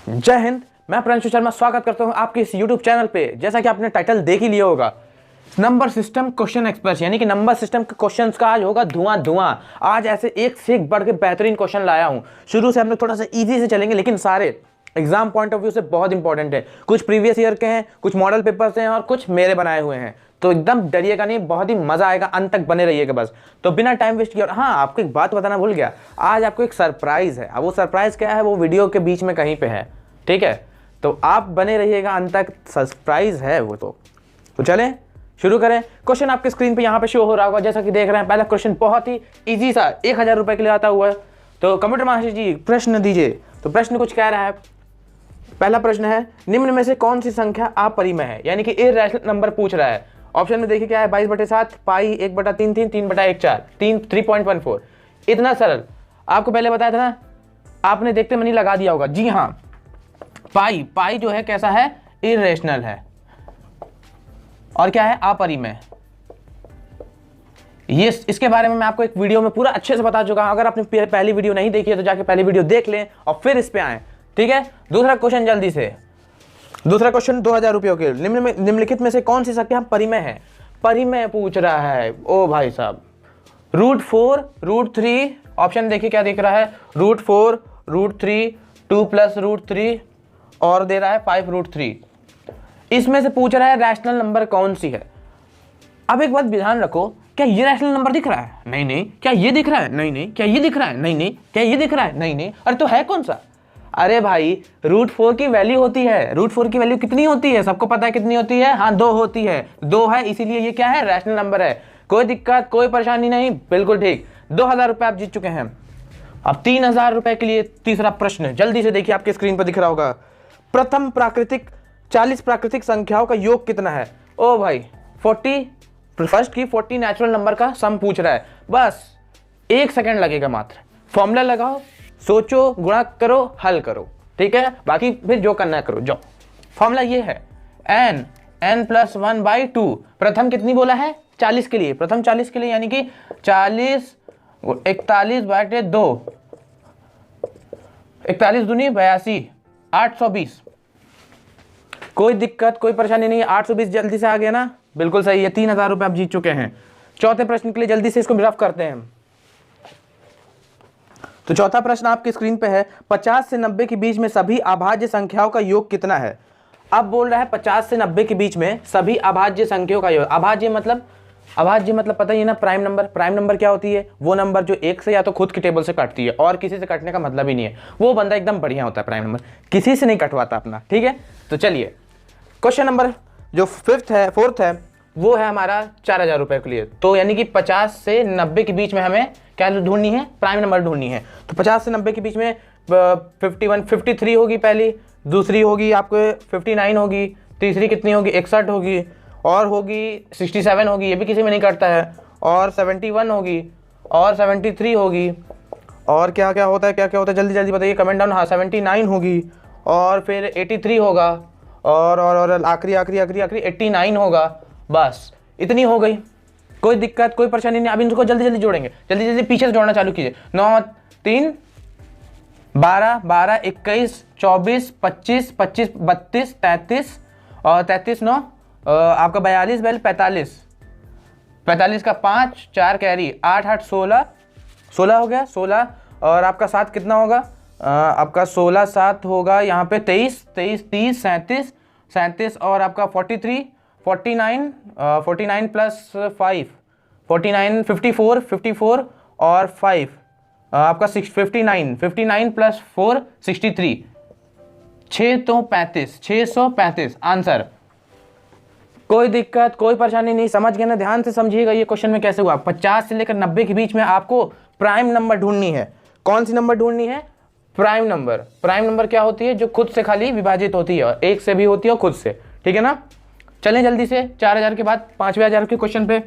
जय हिंद, मैं प्रियांशु शर्मा स्वागत करता हूं आपके इस YouTube चैनल पे। जैसा कि आपने टाइटल देख ही लिया होगा, नंबर सिस्टम क्वेश्चन एक्सप्रेस, यानी कि नंबर सिस्टम के क्वेश्चंस का आज होगा धुआं धुआं। आज ऐसे एक से एक बढ़ के बेहतरीन क्वेश्चन लाया हूं। शुरू से हम लोग थोड़ा सा इजी से चलेंगे, लेकिन सारे एग्जाम पॉइंट ऑफ व्यू से बहुत इंपॉर्टेंट है। कुछ प्रीवियस ईयर के हैं, कुछ मॉडल पेपर्स हैं और कुछ मेरे बनाए हुए हैं। तो एकदम डरिएगा नहीं, बहुत ही मजा आएगा, अंत तक बने रहिएगा बस। तो बिना टाइम वेस्ट किए, हाँ आपको एक बात बताना भूल गया, आज आपको एक सरप्राइज है। अब वो सरप्राइज क्या है, वो वीडियो के बीच में कहीं पे है, ठीक है? तो आप बने रहिएगा अंत तक, सरप्राइज है वो। तो चलें शुरू करें। क्वेश्चन आपके स्क्रीन पे यहाँ पे शो हो रहा होगा, जैसा कि देख रहे हैं। पहला क्वेश्चन बहुत ही इजी सा 1000 रुपए के लिए आता हुआ है। तो कंप्यूटर मास्टर जी प्रश्न दीजिए। तो प्रश्न कुछ कह रहा है। पहला प्रश्न है, निम्न में से कौन सी संख्या अपरिमेय है, यानी कि इरैशनल नंबर पूछ रहा है। ऑप्शन में देखिए क्या है, 22/7, पाई 1/33, 3/14, 3.14। इतना सरल आपको पहले बताया था ना, आपने देखते मनी लगा दिया होगा। जी हाँ, पाई जो है कैसा है, इररेशनल है। और क्या है, अपरिमेय। ये इसके बारे में मैं आपको एक वीडियो में पूरा अच्छे से बता चुका हूं। अगर आपने पहली वीडियो नहीं देखी है तो जाके पहली वीडियो देख लें और फिर इस पे आए, ठीक है? दूसरा क्वेश्चन जल्दी से। दूसरा क्वेश्चन 2000 रुपयों के, निम्नलिखित में से कौन सी संख्या परिमेय है? परिमेय पूछ रहा है ओ भाई साहब। √4, √3, ऑप्शन देखिए क्या दिख रहा है, √4, √3, 2 + √3 और दे रहा है 5√3। इसमें से पूछ रहा है रैशनल नंबर कौन सी है। अब एक बात ध्यान रखो, क्या ये रैशनल नंबर दिख रहा है? नहीं नहीं। क्या ये दिख रहा है? नहीं नहीं। क्या ये दिख रहा है? नहीं नहीं। क्या ये दिख रहा है? नहीं नहीं। अरे तो है कौन सा? अरे भाई, √4 की वैल्यू होती है। √4 की वैल्यू कितनी होती है? सबको पता है कितनी होती है? हाँ, 2 होती है। 2 है, इसीलिए ये क्या है, रैशनल नंबर है। कोई दिक्कत, कोई परेशानी नहीं, बिल्कुल ठीक। 2000 रुपए आप जीत चुके हैं। अब 3000 रुपए के लिए तीसरा प्रश्न, जल्दी से देखिए, आपके स्क्रीन पर दिख रहा होगा। 40 प्राकृतिक संख्याओं का योग कितना है? ओ भाई, 40 फर्स्ट की 40 नेचुरल नंबर का सम पूछ रहा है। बस 1 सेकंड लगेगा मात्र। फॉर्मूला लगाओ, सोचो, गुणा करो, हल करो, ठीक है? बाकी फिर जो करना है करो, जाओ। फॉर्मूला ये है, n + 1/2। प्रथम कितनी बोला है? 40 के लिए, प्रथम 40 के लिए, यानी कि 40, 41/2, 41 दूनी 82, 820। कोई दिक्कत, कोई परेशानी नहीं है। 820 जल्दी से आ गया ना, बिल्कुल सही है। 3000 रुपए आप जीत चुके हैं। चौथे प्रश्न के लिए जल्दी से इसको रफ करते हैं। तो चौथा प्रश्न आपकी स्क्रीन पे है, 50 से 90 के बीच में सभी अभाज्य संख्याओं का योग कितना है? अब बोल रहा है 50 से 90 के बीच में सभी अभाज्य संख्याओं का योग। अभाज्य मतलब पता ही है ना, प्राइम नंबर। प्राइम नंबर क्या होती है? वो नंबर जो एक से या तो खुद की टेबल से कटती है, और किसी से कटने का मतलब ही नहीं है। वो बंदा एकदम बढ़िया होता है, प्राइम नंबर किसी से नहीं कटवाता अपना, ठीक है? तो चलिए, क्वेश्चन नंबर जो फोर्थ है, वो है हमारा 4000 रुपए के लिए। तो यानी कि 50 से 90 के बीच में हमें क्या ढूंढनी है? प्राइम नंबर ढूंढनी है। तो 50 से 90 के बीच में 53 होगी पहली, दूसरी होगी आपको 59 होगी, तीसरी कितनी होगी? 61 होगी, और होगी 67 होगी, ये भी किसी में नहीं कटता है, और 71 होगी, और 73 होगी, और क्या क्या होता है, जल्दी जल्दी बताइए कमेंट डाउन। हाँ, 79 होगी, और फिर 83 होगा, और आखिरी 89 होगा। बस इतनी हो गई। कोई दिक्कत, कोई परेशानी नहीं। अब इनको जल्दी जल्दी जोड़ेंगे, जल्दी जल्दी पीछे से जोड़ना चालू कीजिए। 9, 3, 12, 12, 21, 24, 25, 32, 33, और 33, 9 आपका 42, 45 का 5, 4 कैरी, 8, 8, 16 हो गया, 16, और आपका 7 कितना होगा? आपका 16, 7 होगा यहाँ पे 23, 30, 37, और आपका 49 + 5, 49, 54 और 5 आपका 59 + 4 63, 635 आंसर। कोई दिक्कत, कोई परेशानी नहीं, समझ गए ना? ध्यान से समझिएगा ये क्वेश्चन में कैसे हुआ। 50 से लेकर 90 के बीच में आपको प्राइम नंबर ढूंढनी है। कौन सी नंबर ढूंढनी है? Prime number. प्राइम नंबर क्या होती है? जो खुद से खाली विभाजित होती है, एक से भी होती है और खुद से, ठीक है ना? चलें जल्दी से 4000 के बाद 5000 के क्वेश्चन पे।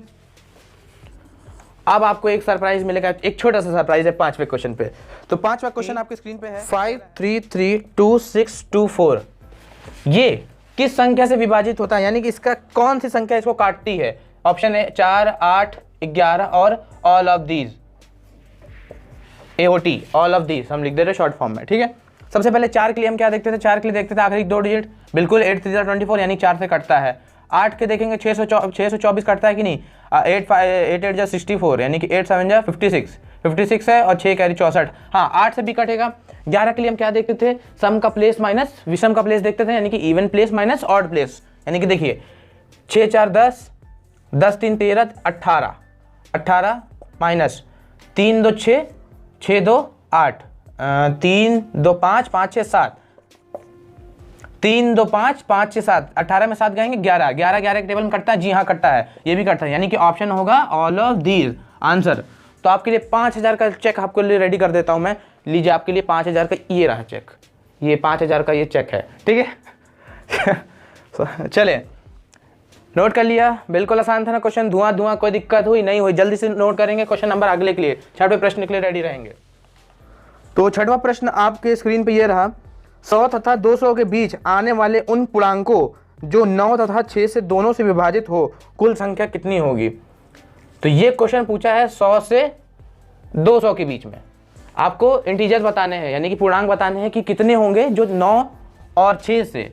अब आपको एक सरप्राइज मिलेगा, एक छोटा सा सरप्राइज है 5वें क्वेश्चन पे। तो 5वां क्वेश्चन आपकी स्क्रीन पे है, 5, 3, 3, 2, 6, 2, 4। ये किस संख्या से विभाजित होता है, यानी कि इसका कौन सी संख्या इसको काटती है? ऑप्शन है 4, 8, 11 और all of these. AOT, all of these हम लिख दे रहे शॉर्ट फॉर्म में, ठीक है? सबसे पहले 4 के लिए हम क्या देखते थे, 4 के लिए देखते थे आखिरी 2 डिजिट, बिल्कुल 8 3 24 यानी 4 से कटता है। 8 के देखेंगे 624 कटता है कि नहीं, 8 8 जा 64 यानी कि 8 7 जा 56 है और 6 कैरी 64, हाँ 8 से भी कटेगा। 11 के लिए हम क्या देखते थे, सम का प्लेस माइनस विषम का प्लेस देखते थे, यानी कि even place minus odd place, यानी कि देखिए 6 4 10, 10 3 13 18, 18 माइनस 3 2 6, 6 2 8, 3 2 5, 5 6 7, 3 2 5, 5 6 7, 18 में 7 गएंगे 11, 11 11 के टेबल में कटता है, जी हाँ कटता है, ये भी कटता है, यानी कि ऑप्शन होगा ऑल ऑफ दीज आंसर। तो आपके लिए 5000 का चेक आपके लिए रेडी कर देता हूं मैं, लीजिए आपके लिए 5000 का ये रहा चेक, ये 5000 का ये चेक है, ठीक है। चले नोट कर लिया, बिल्कुल आसान था ना क्वेश्चन, धुआं धुआं, कोई दिक्कत हुई नहीं हुई, जल्दी से नोट करेंगे। क्वेश्चन नंबर अगले के लिए, 6वें प्रश्न के लिए रेडी रहेंगे। तो 6वां प्रश्न आपके स्क्रीन पे ये रहा, 100 तथा 200 के बीच आने वाले उन पूर्णांकों जो 9 तथा 6 से दोनों से विभाजित हो, कुल संख्या कितनी होगी। तो ये क्वेश्चन पूछा है 100 से 200 के बीच में, आपको इंटीजर बताने हैं, यानी कि पूर्णांक बताने हैं कि कितने होंगे जो 9 और 6 से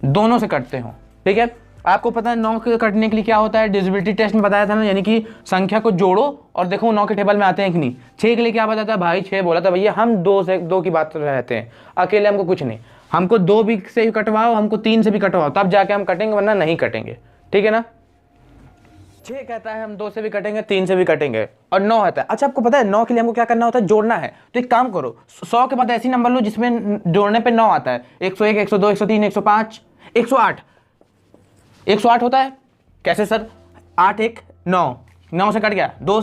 दोनों से कटते हों, ठीक है। आपको पता है 9 के कटने के लिए क्या होता है, डिविजिबिलिटी टेस्ट में बताया था ना, यानी कि संख्या को जोड़ो और देखो 9 के टेबल में आते हैं कि नहीं। 6 के लिए क्या बताया था भाई, 6 बोला था भैया हम 2 की बात रहते हैं, अकेले हमको कुछ नहीं, हमको 2 भी से भी कटवाओ, हमको 3 से भी कटवाओ, तब जाके हम कटेंगे, वरना नहीं कटेंगे, ठीक है ना। 6 कहता है हम 2 से भी कटेंगे, 3 से भी कटेंगे, और 9 कहता है। अच्छा आपको पता है 9 के लिए हमको क्या करना होता है, जोड़ना है। तो एक काम करो, 100 के बाद ऐसी नंबर लो जिसमें जोड़ने पे 9 आता है, 101 102 103 105 108, 108 होता है कैसे सर, 8 1 9, 9 से कट गया, 2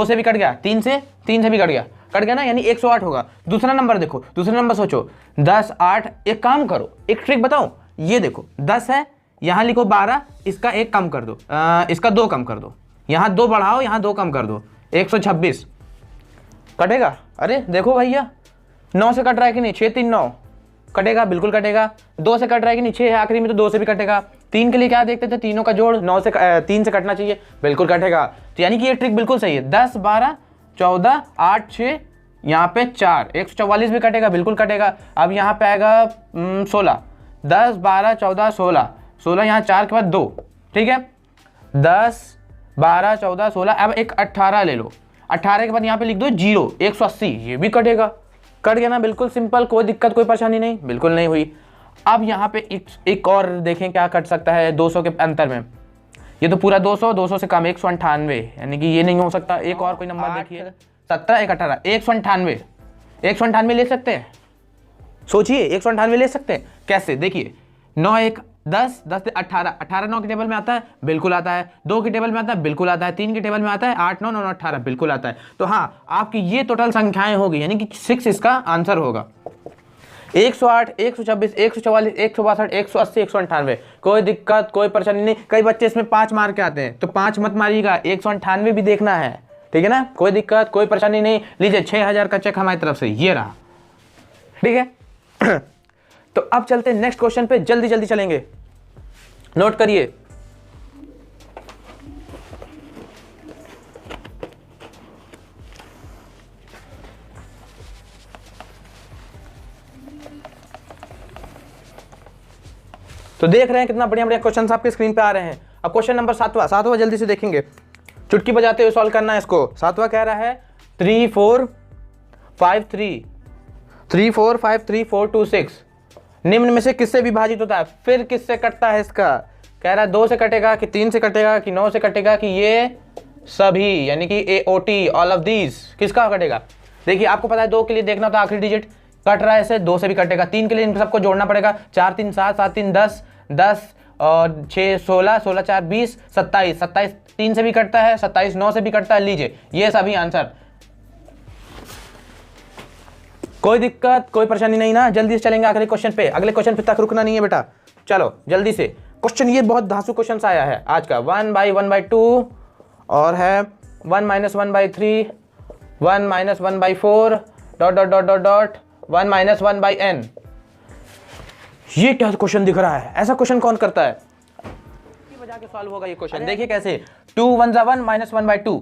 से भी कट गया, 3 से भी कट गया ना, यानी 108 होगा। दूसरा नंबर देखो, दूसरा नंबर सोचो 10 8, एक काम करो, एक ट्रिक बताओ, ये देखो 10 है, यहाँ लिखो 12, इसका 1 कम कर दो, इसका 2 कम कर दो, यहाँ 2 बढ़ाओ, यहाँ 2 कम कर दो, 126 कटेगा। अरे देखो भैया 9 से कट रहा है कि नहीं, 6 3 9 कटेगा, बिल्कुल कटेगा। 2 से कट रहा है कि नहीं, 6 है आखिरी में, तो 2 से भी कटेगा। 3 के लिए क्या देखते थे, तीनों का जोड़ 9 से 3 से कटना चाहिए, बिल्कुल कटेगा। तो यानी कि ये ट्रिक बिल्कुल सही है। 10 12 14 8 6, यहाँ पे 4, 144 भी कटेगा, बिल्कुल कटेगा। अब यहाँ पे आएगा 16, 10 12 14 16, 16 यहाँ 4 के बाद 2, ठीक है, 10 12 14 16, अब एक 18 ले लो, 18 के बाद यहाँ पे लिख दो 0, 180, ये भी कटेगा, कट गया ना, बिल्कुल सिंपल, कोई दिक्कत कोई परेशानी नहीं, बिल्कुल नहीं हुई। अब यहाँ पे एक और देखें क्या कट सकता है 200 के अंतर में, ये तो पूरा 200 से कम 198, यानी कि ये नहीं हो सकता। एक और कोई नंबर देखिए, 17 1 18, 198 ले सकते हैं, सोचिए 198 ले सकते हैं कैसे, देखिए 9 1 10 10 18, 18 9 के टेबल में आता है, बिल्कुल आता है, 2 के टेबल में आता है, बिल्कुल आता है, 3 के टेबल में आता है, 8 9 9 18, बिल्कुल आता है। तो हाँ आपकी ये टोटल संख्याएं होगी, यानी कि 6 इसका आंसर होगा। 108 126 144 162 180 198, कोई दिक्कत कोई परेशानी नहीं। कई बच्चे इसमें 5 मार के आते हैं, तो 5 मत मारिएगा, 198 भी देखना है, ठीक है ना, कोई दिक्कत कोई परेशानी नहीं। लीजिए 6000 का चेक हमारी तरफ से ये रहा, ठीक है। तो अब चलते हैं नेक्स्ट क्वेश्चन पे, जल्दी जल्दी चलेंगे, नोट करिए। तो देख रहे हैं कितना बढ़िया बढ़िया क्वेश्चन आपके स्क्रीन पे आ रहे हैं। अब क्वेश्चन नंबर 7वां जल्दी से देखेंगे, चुटकी बजाते हुए सॉल्व करना है इसको। 7वां कह रहा है 3 4 5 3 4 2 6 निम्न में से किससे विभाजित होता है, फिर किससे कटता है इसका, कह रहा है 2 से कटेगा कि 3 से कटेगा कि 9 से कटेगा कि ये सभी, यानी कि AOT ऑल ऑफ दीज, किसका कटेगा। देखिए आपको पता है 2 के लिए देखना होता है आखिरी डिजिट, कट रहा है ऐसे, 2 से भी कटेगा। 3 के लिए इन सबको जोड़ना पड़ेगा, 4 3 7 7 3 10 10 और 6 16 16 4 20 27 27 3 से भी कटता है, 27 9 से भी कटता है। लीजिए ये सभी आंसर, कोई दिक्कत कोई परेशानी नहीं ना। जल्दी से चलेंगे अगले क्वेश्चन पे, अगले क्वेश्चन पे तक रुकना नहीं है बेटा, चलो जल्दी से। क्वेश्चन ये बहुत धांसू क्वेश्चन आया है आज का, 1/1/2 और है 1 - 1/3 1 - 1/4 ... 1 - 1/n। ये क्या क्वेश्चन दिख रहा है, ऐसा क्वेश्चन कौन करता है, की वजह के सॉल्व होगा ये क्वेश्चन। देखिए कैसे, 2 1 = 1 - 1/2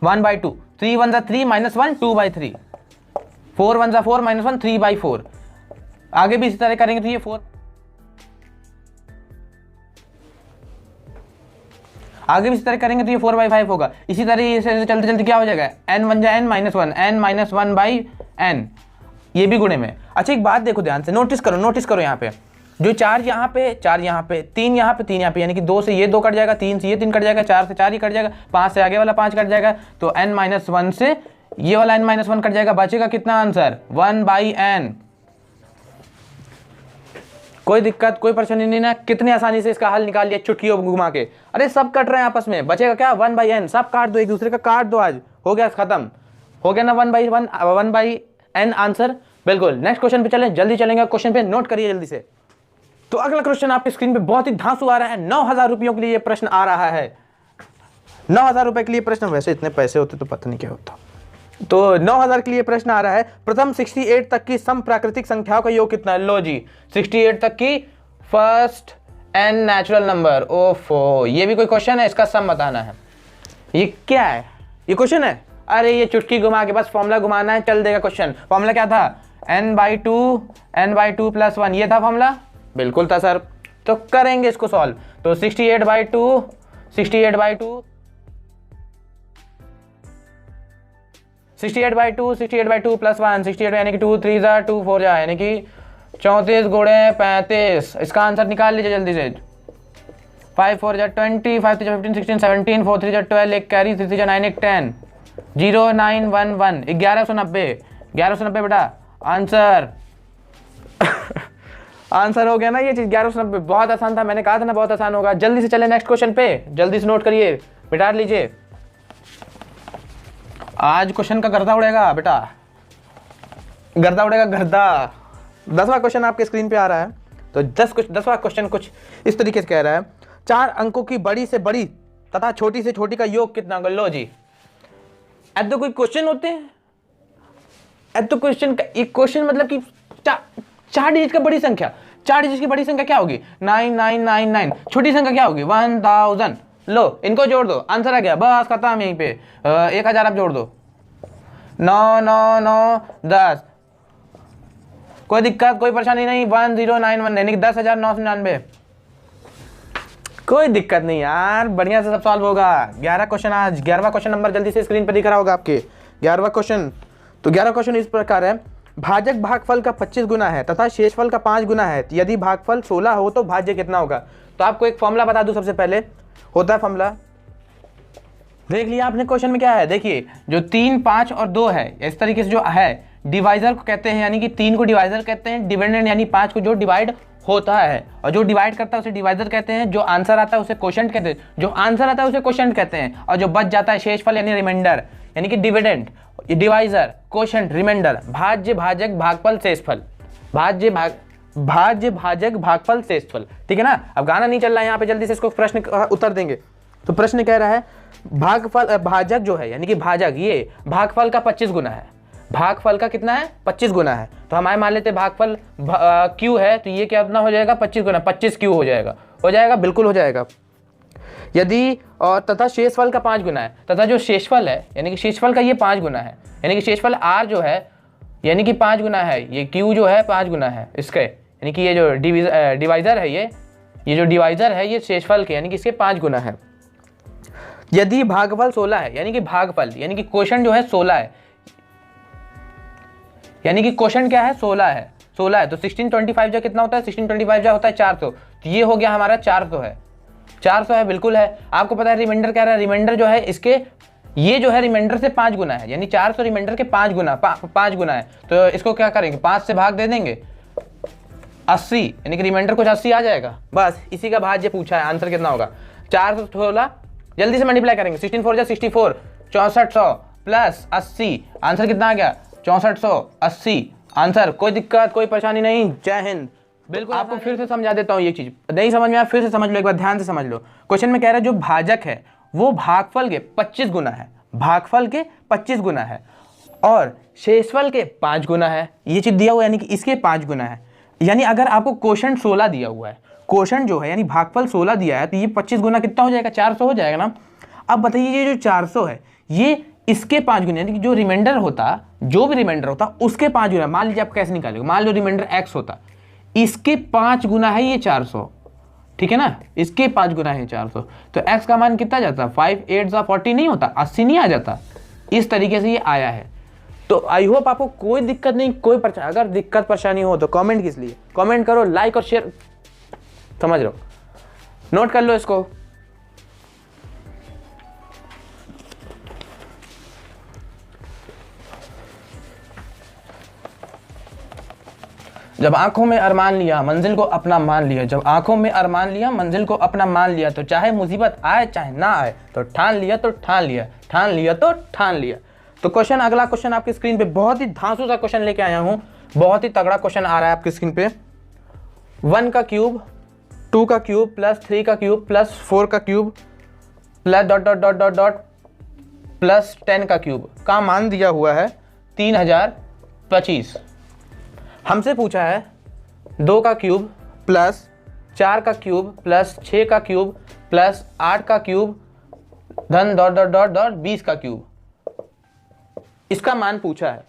1/2, 3 1 = 3 - 1 2/3, 4 1 = 4 - 1 3/4, आगे भी इसी तरह करेंगे तो ये 4, आगे भी इसी तरह करेंगे तो ये 4/5 होगा। इसी तरह से चलते चलते क्या हो जाएगा, n बन जाए n-1, n-1/n, ये भी गुणे में। अच्छा एक बात देखो ध्यान से, नोटिस करो यहाँ पे जो 4 यहाँ पे, 4 यहाँ पे, 3 यहाँ पे, 3 यहाँ पे, यानी कि 2 से ये 2 कट जाएगा, 3 से ये 3 कट जाएगा, 4 से 4 ही कट जाएगा, 5 से आगे वाला 5 कट जाएगा, तो n-1 से ये वाला n-1 कट जाएगा, बचेगा कितना आंसर 1/n। कोई दिक्कत कोई परेशानी नहीं ना, कितनी आसानी से इसका हल निकाल लिया चुटकी घुमा के। अरे सब कट रहे हैं आपस में, बचेगा क्या 1/n, सब काट दो, एक दूसरे का काट दो, आज हो गया खत्म, हो गया ना 1/n आंसर। बिल्कुल नेक्स्ट क्वेश्चन पे चलें, जल्दी चलेंगे क्वेश्चन पे, नोट करिए जल्दी से। तो अगला क्वेश्चन आपकी स्क्रीन पे बहुत ही धांसू आ रहा है, 9,000 रुपयों के लिए ये प्रश्न आ रहा है। 9,000 रुपए के लिए प्रश्न, वैसे इतने पैसे होते तो पता नहीं क्या होता। तो 9,000 के लिए प्रश्न आ रहा है, प्रथम 68 तक की सम प्राकृतिक संख्याओं का योग कितना है। लो जी 68 तक की फर्स्ट n नेचुरल नंबर। ओफो, ये भी कोई क्वेश्चन है, इसका सम बताना है। ये क्या है, ये क्वेश्चन है? अरे ये चुटकी घुमा के बस फॉर्मूला घुमाना है, चल देगा क्वेश्चन। फॉर्मूला क्या था, n/2 + 1, ये था फॉर्मूला, बिल्कुल था सर। तो करेंगे इसको सॉल्व। तो 68/2 68/2 + 1, 68 यानी कि 2 3 जा 2 4 जा, यानी कि 34 गुणे 35। इसका आंसर निकाल लीजिए जल्दी से। 5 4 जा 20, 5 3 जा 15 16 17, 4 3 जा 12, एक कैरी, 3 3 जा 9 1 10, 0 9 1 1, 1190 बेटा आंसर। आंसर हो गया ना ये चीज 1190। बहुत आसान था, मैंने कहा था ना बहुत आसान होगा। जल्दी से चले नेक्स्ट क्वेश्चन पे, जल्दी से नोट करिए, मिटा लीजिए। आज क्वेश्चन का गर्दा उड़ेगा बेटा, गर्दा उड़ेगा गर्दा। 10वां क्वेश्चन आपके स्क्रीन पे आ रहा है। तो 10वां क्वेश्चन कुछ इस तरीके से कह रहा है, 4 अंकों की बड़ी से बड़ी तथा छोटी से छोटी का योग कितना होगा। लो जी ऐसे तो कोई क्वेश्चन होते हैं, ऐसे तो क्वेश्चन का एक क्वेश्चन मतलब कि 4 डिजिट का बड़ी संख्या, 4 डिजिट की बड़ी संख्या क्या होगी 9999, छोटी संख्या क्या होगी 1000। लो इनको जोड़ दो, आंसर आ गया, बस खत्म। यहीं पे 1000 आप जोड़ दो, 9 9 9 10, कोई दिक्कत कोई परेशानी नहीं, 1091 यानी कि 10,999। कोई दिक्कत नहीं यार, बढ़िया से सब सॉल्व होगा। 11 क्वेश्चन आज, 11वां क्वेश्चन नंबर जल्दी से स्क्रीन पर दिख रहा होगा आपके, 11वां क्वेश्चन। तो 11वां क्वेश्चन इस प्रकार है, भाजक भागफल का 25 गुना है तथा शेषफल का 5 गुना है, यदि भागफल 16 हो तो भाज्य कितना होगा। तो आपको एक फॉर्मूला बता दूं, सबसे पहले होता है फॉर्मूला, देख लिया आपने क्वेश्चन में क्या है। देखिए जो 3 5 और 2 है, इस तरीके से जो है डिवाइजर को कहते हैं, यानी कि 3 को डिवाइजर कहते हैं, डिविडेंड यानी 5 को जो डिवाइड होता है, और जो डिवाइड करता है उसे डिवाइजर कहते हैं, जो आंसर आता है उसे क्वोशंट कहते हैं, जो आंसर आता है उसे क्वोशंट कहते हैं, और जो बच जाता है शेषफल यानी रिमाइंडर यानी कि डिविडेंड, डिवाइजर, क्वोशंट, रिमाइंडर, भाज्य भाजक भागफल शेषफल, भाज्य भाजक भागफल शेषफल। ठीक है ना। अब गाना नहीं चल रहा है यहाँ पे, जल्दी से इसको प्रश्न उत्तर देंगे। तो प्रश्न कह रहा है भागफल भाजक जो है यानी कि भाजक, ये भागफल का 25 गुना है। भागफल का कितना है 25 गुना है। तो हमारे मान लेते भागफल क्यू है, तो ये क्या अपना हो जाएगा 25 गुना, 25 क्यू हो जाएगा, बिल्कुल हो जाएगा। यदि और तथा शेषफल का 5 गुना है, तथा जो शेषफल है यानी कि शेषफल का ये 5 गुना है, यानी कि शेषफल आर जो है यानी कि 5 गुना है, ये क्यू जो है 5 गुना है इसके, यानी कि ये जो डिवाइजर है, ये जो डिवाइजर है ये शेषफल के यानी कि इसके 5 गुना है। यदि भागफल 16 है, यानी कि भागफल यानी कि क्वोशंट जो है 16 है, यानी कि क्वोशंट क्या है 16 है, 16 है। तो 1625 जो कितना होता है, 1625 जो होता है 400, तो ये हो गया हमारा 400 है, 400 है, बिल्कुल है। आपको पता है रिमाइंडर क्या रहा है, रिमाइंडर जो है इसके ये जो है रिमाइंडर से 5 गुना है, यानी 400 रिमाइंडर के 5 गुना है। तो इसको क्या करेंगे 5 से भाग दे देंगे, 80 यानी कि रिमाइंडर कुछ 80 आ जाएगा। बस इसी का भाज्य पूछा है, आंसर कितना होगा 416। जल्दी से मल्टीप्लाई करेंगे, 16 4 जा 64, 6400 प्लस 80, आंसर कितना आ गया 6480 आंसर। कोई दिक्कत कोई परेशानी नहीं। जय हिंद। बिल्कुल आपको फिर से समझा देता हूँ, ये चीज नहीं समझ में आया फिर से समझ लो, एक बार ध्यान से समझ लो। क्वेश्चन में कह रहा है जो भाजक है वो भागफल के 25 गुना है, भागफल के 25 गुना है, और शेषफल के 5 गुना है। ये चीज दिया हुआ यानी कि इसके 5 गुना है। यानी अगर आपको क्वोशंट 16 दिया हुआ है, क्वोशंट जो है यानी भागफल 16 दिया है, तो ये 25 गुना कितना हो जाएगा 400 हो जाएगा ना। अब बताइए ये जो 400 है ये इसके 5 गुना, यानी कि जो रिमाइंडर होता, जो भी रिमाइंडर होता उसके 5 गुना। मान लीजिए आप कैसे निकालेंगे, मान लो रिमाइंडर x होता, इसके 5 गुना है ये 400, ठीक है ना, इसके 5 गुना है 400, तो x का मान कितना जाता, 5 8 40 नहीं होता, 80 नहीं आ जाता। इस तरीके से ये आया है। तो आई होप आपको कोई दिक्कत नहीं, कोई परेशानी, अगर दिक्कत परेशानी हो तो कमेंट किस लिए, कमेंट करो, लाइक और शेयर, समझ लो, नोट कर लो इसको। जब आंखों में अरमान लिया मंजिल को अपना मान लिया, जब आंखों में अरमान लिया मंजिल को अपना मान लिया, तो चाहे मुसीबत आए चाहे ना आए, तो ठान लिया तो ठान लिया, ठान लिया तो ठान लिया। तो क्वेश्चन, अगला क्वेश्चन आपकी स्क्रीन पे बहुत ही धांसू सा क्वेश्चन लेके आया हूं, बहुत ही तगड़ा क्वेश्चन आ रहा है आपकी स्क्रीन पे। 1 का क्यूब, 2 का क्यूब प्लस 3 का क्यूब प्लस 4 का cube plus dot dot dot dot dot plus 10 का क्यूब का मान दिया हुआ है 3025। हमसे पूछा है 2 का क्यूब प्लस 4 का क्यूब प्लस 6 का क्यूब प्लस 8 का क्यूब धन डॉट डॉट डॉट डॉट 20 का क्यूब, इसका मान पूछा है।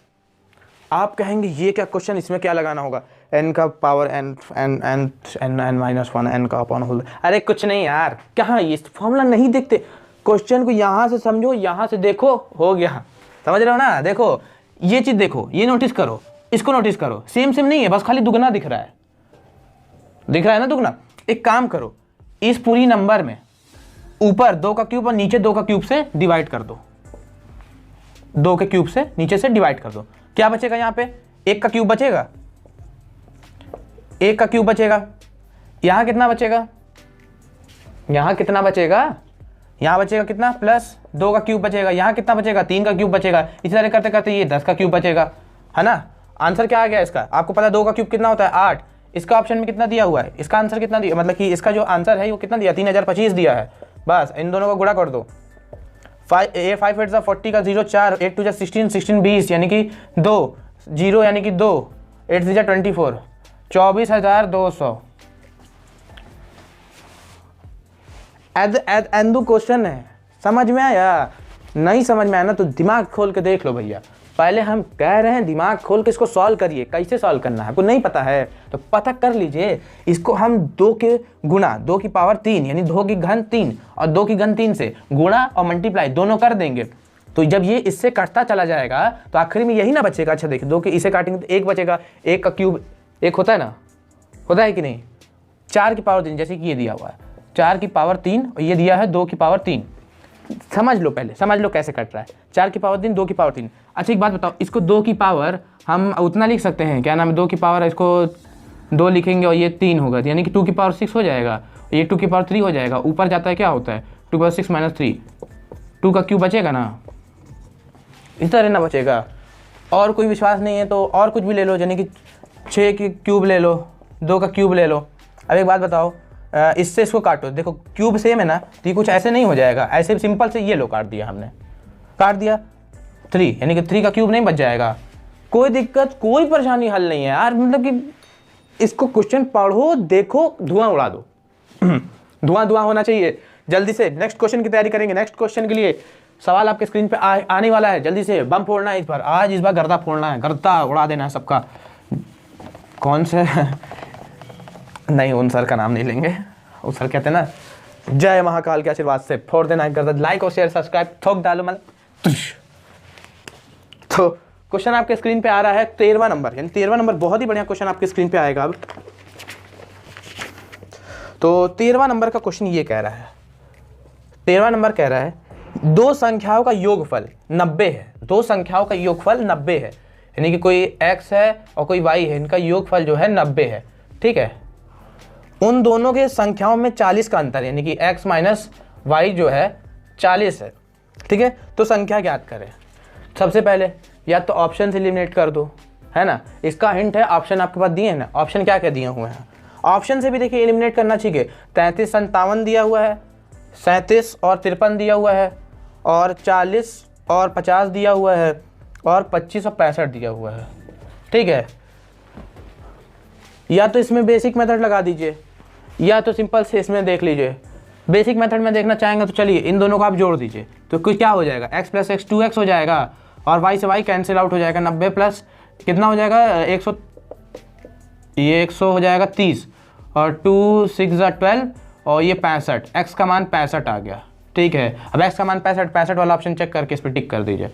आप कहेंगे ये क्या क्वेश्चन, इसमें क्या लगाना होगा, n का power n n n n n minus 1 n का अपॉन होल। अरे कुछ नहीं यार, कहाँ ये फॉर्मूला नहीं देखते, क्वेश्चन को यहाँ से समझो, यहाँ से देखो, हो गया, समझ रहे हो ना। देखो ये चीज़ देखो, ये नोटिस करो, इसको नोटिस करो, सेम सेम नहीं है, बस खाली दुगना दिख रहा है, दिख रहा है ना दुगना। एक काम करो, इस पूरी नंबर में ऊपर 2 का क्यूब और नीचे 2 का क्यूब से डिवाइड कर दो, 2 के क्यूब से नीचे से डिवाइड कर दो। क्या बचेगा यहाँ पे, 1 का क्यूब बचेगा, 1 का क्यूब बचेगा। यहाँ कितना बचेगा, यहाँ कितना बचेगा, यहाँ बचेगा कितना, प्लस 2 का क्यूब बचेगा। यहाँ कितना बचेगा, 3 का क्यूब बचेगा। इस तरह करते करते ये 10 का क्यूब बचेगा, है ना। आंसर क्या आ गया इसका, आपको पता है 2 का क्यूब कितना होता है, 8। इसका ऑप्शन में कितना दिया हुआ है, इसका आंसर कितना दिया, मतलब कि इसका जो आंसर है वो कितना दिया, 3025 दिया है। बस इन दोनों को गुणा कर दो, 5 8 40 का 0 4, 8 2 16 16 20 यानी कि 2 0 यानी कि 2, 8 3 24, 24,200। एंदू क्वेश्चन है, समझ में आया, नहीं समझ में आया ना तो दिमाग खोल के देख लो भैया। पहले हम कह रहे हैं दिमाग खोल के इसको सॉल्व करिए, कैसे सॉल्व करना है आपको नहीं पता है तो पता कर लीजिए। इसको हम 2 के गुणा 2 की पावर 3 यानी 2 की घन 3 और 2 की घन 3 से गुणा और मल्टीप्लाई दोनों कर देंगे, तो जब ये इससे कटता चला जाएगा तो आखिर में यही ना बचेगा। अच्छा देखिए, 2 के इसे काटेंगे तो 1 बचेगा, 1 का क्यूब 1 होता है ना, होता है कि नहीं। 4 की पावर 3 जैसे कि ये दिया हुआ है 4 की पावर 3 और ये दिया है 2 की पावर 3। समझ लो, पहले समझ लो कैसे कट रहा है, 4 की पावर 3 2 की पावर 3। अच्छा एक बात बताओ, इसको 2 की पावर हम उतना लिख सकते हैं, क्या नाम है, 2 की पावर इसको 2 लिखेंगे और ये 3 होगा, यानी कि 2 की पावर 6 हो जाएगा, ये 2 की पावर 3 हो जाएगा। ऊपर जाता है क्या होता है 2 पावर 6 माइनस 3, 2 का क्यूब बचेगा ना, इस तरह ना बचेगा। और कोई विश्वास नहीं है तो और कुछ भी ले लो, यानी कि 6 की क्यूब ले लो, 2 का क्यूब ले लो। अब एक बात बताओ, इससे इसको काटो, देखो क्यूब सेम है ना, तो ये कुछ ऐसे नहीं हो जाएगा, ऐसे सिंपल से ये लो काट दिया हमने, काट दिया 3 यानी कि 3 का क्यूब नहीं बच जाएगा। कोई दिक्कत कोई परेशानी हल नहीं है यार, मतलब कि इसको क्वेश्चन पढ़ो देखो धुआं उड़ा दो धुआं धुआं होना चाहिए। जल्दी से नेक्स्ट क्वेश्चन की तैयारी करेंगे। नेक्स्ट क्वेश्चन के लिए सवाल आपके स्क्रीन पे आने वाला है, जल्दी से बम फोड़ना है इस बार, आज इस बार गर्दा फोड़ना है, गर्दा उड़ा देना है सबका। कौन से नहीं, उन सर का नाम नहीं लेंगे, उस सर कहते हैं ना जय महाकाल के आशीर्वाद से फोड़ देना है गर्दा। लाइक और शेयर सब्सक्राइब ठोक डालो मतलब। तो क्वेश्चन आपके स्क्रीन पे आ रहा है 13वां नंबर, यानी 13वां नंबर बहुत ही बढ़िया क्वेश्चन आपके स्क्रीन पे आएगा अब। तो 13वां नंबर का क्वेश्चन ये कह रहा है, 13वां नंबर कह रहा है 2 संख्याओं का योगफल 90 है, 2 संख्याओं का योगफल 90 है, यानी कि कोई x है और कोई y है, इनका योगफल जो है 90 है, ठीक है। उन दोनों के संख्याओं में 40 का अंतर, यानी कि x माइनस वाई जो है 40 है, ठीक है। तो संख्या ज्ञात करें। सबसे पहले या तो ऑप्शन से एलिमिनेट कर दो, है ना, इसका हिंट है, ऑप्शन आपके पास दिए हैं ना, ऑप्शन क्या क्या दिए हुए हैं, ऑप्शन से भी देखिए एलिमिनेट करना चाहिए। 33 57 दिया हुआ है, 37 और 53 दिया हुआ है, और 40 और 50 दिया हुआ है, और 25 और 65 दिया हुआ है, ठीक है। या तो इसमें बेसिक मेथड लगा दीजिए या तो सिंपल से इसमें देख लीजिए बेसिक मेथड में देखना चाहेंगे तो चलिए इन दोनों को आप जोड़ दीजिए, तो कुछ क्या हो जाएगा, x प्लस एक्स 2x हो जाएगा और y से y कैंसिल आउट हो जाएगा। 90 प्लस कितना हो जाएगा 100, ये 100 हो जाएगा 30 और 2 6 12 और ये 65, x का मान 65 आ गया। ठीक है, अब x का मान 65 वाला ऑप्शन चेक करके इस पर टिक कर दीजिए।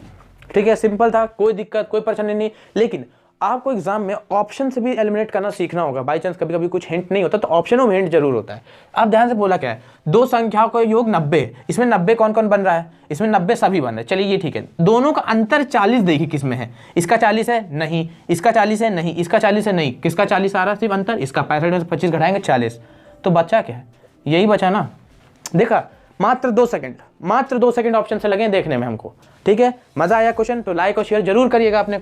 ठीक है, सिंपल था, कोई दिक्कत कोई परेशानी नहीं। लेकिन आपको एग्जाम में ऑप्शन से भी एलिमिनेट करना सीखना होगा। बाई चांस कभी कभी कुछ हिंट नहीं होता तो ऑप्शनों में हिंट जरूर होता है। आप ध्यान से बोला क्या है, दो संख्याओं का योग 90, इसमें 90 कौन कौन बन रहा है, इसमें 90 सभी बन रहे हैं। चलिए ये ठीक है, दोनों का अंतर 40 देखिए किस में है, इसका 40 है नहीं, इसका 40 है नहीं, इसका 40 है नहीं, किसका 40 आ रहा है सिर्फ अंतर, इसका 65 में से 25 घटाएंगे 40, तो बचा क्या है, यही बचा ना। देखा, मात्र 2 सेकंड, मात्र 2 सेकंड ऑप्शन से लगे देखने में हमको। ठीक है, मजा आया क्वेश्चन तो लाइक और शेयर जरूर करिएगा आपने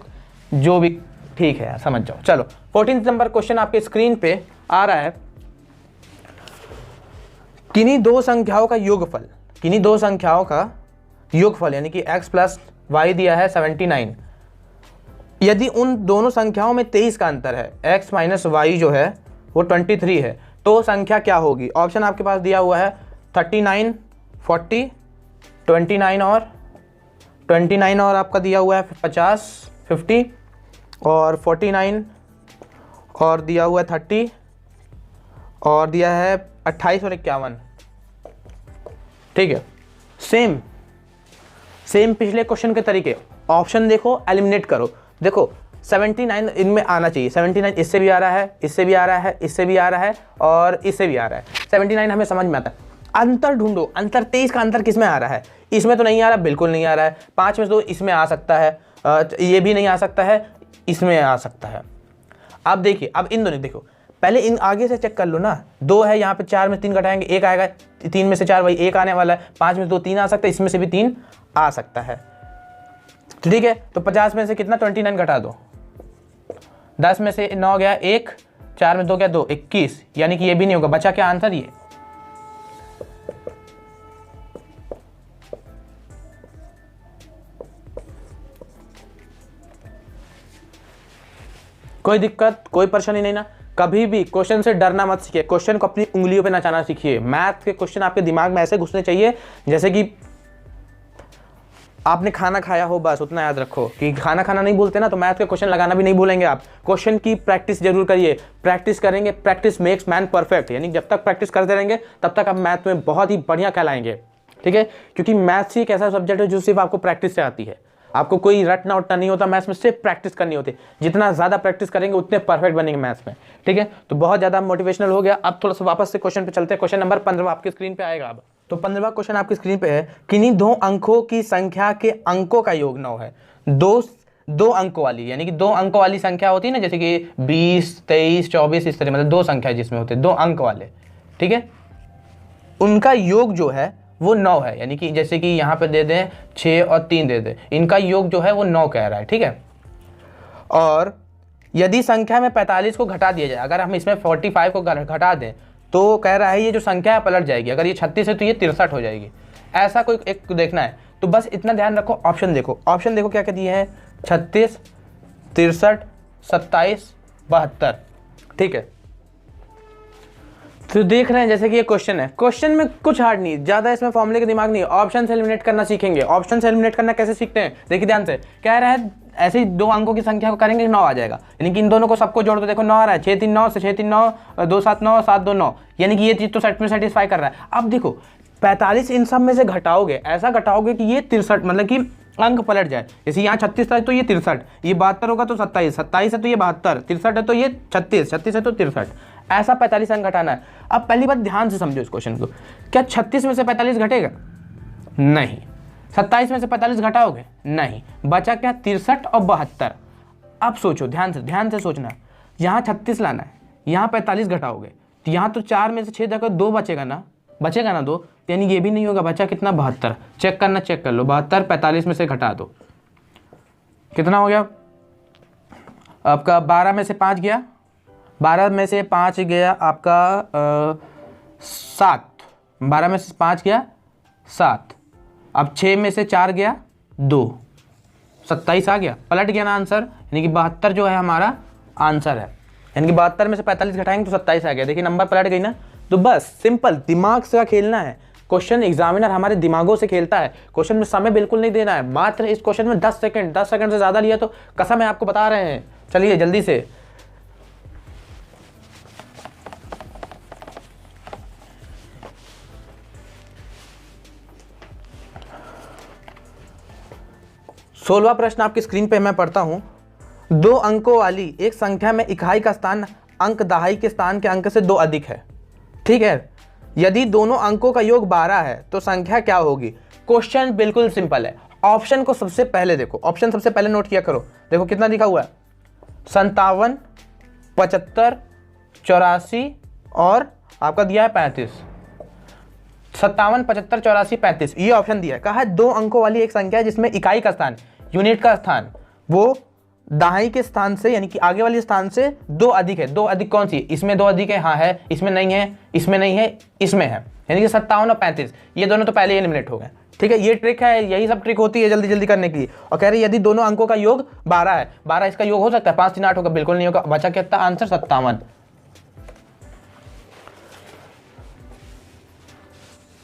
जो भी, ठीक है यार समझ जाओ। चलो 14 नंबर क्वेश्चन आपके स्क्रीन पे आ रहा है, किन्हीं दो संख्याओं का योगफल, किन्हीं दो संख्याओं का योगफल यानी कि x प्लस वाई दिया है 79, यदि उन दोनों संख्याओं में 23 का अंतर है, x माइनस वाई जो है वो 23 है, तो संख्या क्या होगी। ऑप्शन आपके पास दिया हुआ है 39 40 29 और आपका दिया हुआ है 50 50 और 49 और दिया हुआ है 30 और दिया है 28 और 51। ठीक है, सेम पिछले क्वेश्चन के तरीके, ऑप्शन देखो एलिमिनेट करो। देखो 79 इनमें आना चाहिए, 79 इससे भी आ रहा है, इससे भी आ रहा है, इससे भी आ रहा है और इससे भी आ रहा है। 79 हमें समझ में आता है। अंतर ढूंढो, अंतर 23 का अंतर किस में आ रहा है, इसमें तो नहीं आ रहा, बिल्कुल नहीं आ रहा है। 5 में से 2 इसमें आ सकता है, ये भी नहीं आ सकता है, इसमें आ सकता है। अब देखिए, अब इन दोनों देखो, पहले इन आगे से चेक कर लो ना, 2 है यहाँ पे, 4 में 3 घटाएंगे 1 आएगा, 3 में से 4 वही 1 आने वाला है, 5 में से 2 3 आ सकता है, इसमें से भी 3 आ सकता है। ठीक है, तो 50 में से कितना 29 घटा दो, 10 में से 9 गया 1, 4 में 2 गया 2, 21, यानी कि ये भी नहीं होगा। बचा क्या आंसर, ये कोई दिक्कत कोई परेशानी नहीं ना। कभी भी क्वेश्चन से डरना मत सीखिए, क्वेश्चन को अपनी उंगलियों पे नचाना सीखिए। मैथ के क्वेश्चन आपके दिमाग में ऐसे घुसने चाहिए जैसे कि आपने खाना खाया हो, बस उतना याद रखो कि खाना खाना नहीं बोलते ना, तो मैथ के क्वेश्चन लगाना भी नहीं भूलेंगे आप। क्वेश्चन की प्रैक्टिस जरूर करिए, प्रैक्टिस करेंगे, प्रैक्टिस मेक्स मैन परफेक्ट, यानी जब तक प्रैक्टिस करते रहेंगे तब तक आप मैथ में बहुत ही बढ़िया कहलाएंगे। ठीक है, क्योंकि मैथ्स ही एक ऐसा सब्जेक्ट है जो सिर्फ आपको प्रैक्टिस से आती है, आपको कोई रटना उटना नहीं होता मैथ्स में, सिर्फ प्रैक्टिस करनी होती है। जितना ज़्यादा प्रैक्टिस करेंगे उतने परफेक्ट बनेंगे मैथ्स में। ठीक है, तो बहुत ज़्यादा मोटिवेशनल हो गया। अब थोड़ा सा वापस से क्वेश्चन पे चलते हैं। क्वेश्चन नंबर 15 आपकी स्क्रीन पे आएगा। अब तो 15वां क्वेश्चन आपकी स्क्रीन पे है, किन्हीं 2 अंकों की संख्या के अंकों का योग 9 है। दो अंकों वाली, यानी कि 2 अंकों वाली संख्या होती है ना, जैसे कि 20 23 24 इस तरह, मतलब 2 संख्या जिसमें होते हैं 2 अंक वाले। ठीक है, उनका योग जो है वो 9 है, यानी कि जैसे कि यहाँ पे दे दें 6 और 3 दे दें, इनका योग जो है वो 9 कह रहा है। ठीक है, और यदि संख्या में 45 को घटा दिया जाए, अगर हम इसमें 45 को घटा दें तो कह रहा है ये जो संख्या है पलट जाएगी। अगर ये 36 है तो ये 63 हो जाएगी। ऐसा कोई एक देखना है, तो बस इतना ध्यान रखो। ऑप्शन देखो, ऑप्शन देखो क्या क्या दिए हैं, 36 63 27 72। ठीक है, तो देख रहे हैं जैसे कि ये क्वेश्चन है, क्वेश्चन में कुछ हार्ड नहीं, ज्यादा इसमें फॉर्मूले का दिमाग नहीं, ऑप्शन से एलिमिनेट करना सीखेंगे। ऑप्शन से एलिमिनेट करना कैसे सीखते हैं, देखिए ध्यान से, कह रहा है ऐसे ही 2 अंकों की संख्या को करेंगे 9 आ जाएगा, यानी कि इन दोनों को सबको जोड़ दो, देखो 9 आ रहा है, 6 3 9 से 6 3 9 2 7 9 7 2 9, यानी कि ये चीज तो सेट में सेटिस्फाई कर रहा है। अब देखो 45 इन सब में से घटाओगे, ऐसा घटाओगे कि ये 63, मतलब कि अंक पलट जाए। जैसे यहाँ 36 है तो ये 63, ये 72 होगा तो 27, 27 है तो ये 72, 63 है तो ये 36, 36 है तो 63, ऐसा 45 अंक घटाना है। अब पहली बात ध्यान से समझो इस क्वेश्चन को, क्या 36 में से 45 घटेगा, नहीं। 27 में से 45 घटाओगे, नहीं। बचा क्या, 63 और 72। अब सोचो ध्यान से सोचना, यहाँ 36 लाना है, यहाँ 45 घटाओगे तो यहाँ तो 4 में से 6 देखो 2 बचेगा ना 2, यानी ये भी नहीं होगा। बचा कितना, 72। चेक करना, चेक कर लो, 72 45 में से घटा दो, कितना हो गया आपका, 12 में से 5 गया, 12 में से 5 गया आपका 7, 12 में से 5 गया 7, अब 6 में से 4 गया 2, 27 आ गया, पलट गया ना आंसर, यानी कि 72 जो है हमारा आंसर है। यानी कि 72 में से 45 घटाएंगे तो 27 आ गया। देखिए नंबर पलट गई ना, तो बस सिंपल दिमाग से खेलना है। क्वेश्चन एग्जामिनर हमारे दिमागों से खेलता है। क्वेश्चन में समय बिल्कुल नहीं देना है। मात्र इस क्वेश्चन में 10 सेकंड से ज्यादा लिया तो कसम है आपको बता रहे हैं। चलिए जल्दी से। सोलहवां प्रश्न आपकी स्क्रीन पे मैं पढ़ता हूं। 2 अंकों वाली एक संख्या में इकाई का स्थान अंक दहाई के स्थान के अंक से 2 अधिक है। ठीक है, यदि दोनों अंकों का योग 12 है तो संख्या क्या होगी। क्वेश्चन बिल्कुल सिंपल है। ऑप्शन को सबसे पहले देखो, ऑप्शन सबसे पहले नोट किया करो। देखो कितना लिखा हुआ है, 57, 75, 84 और आपका दिया है 35। 57, 75, 84, 35 ये ऑप्शन दिया है। कहा है 2 अंकों वाली एक संख्या है जिसमें इकाई का स्थान, यूनिट का स्थान, वो दाहिने के स्थान से यानी कि आगे वाले स्थान से 2 अधिक है। 2 अधिक कौन सी, इसमें 2 अधिक है, हाँ है, इसमें नहीं है, इसमें नहीं है, इसमें है, यानी कि 57 और 35 ये दोनों तो पहले एलिमिनेट हो गए। ठीक है, ये ट्रिक है, यही सब ट्रिक होती है जल्दी जल्दी करने की। और कह रही है यदि दोनों अंकों का योग 12 है, 12 इसका योग हो सकता है, 5 3 8 होगा, बिल्कुल नहीं होगा। बचा कितना आंसर, 57।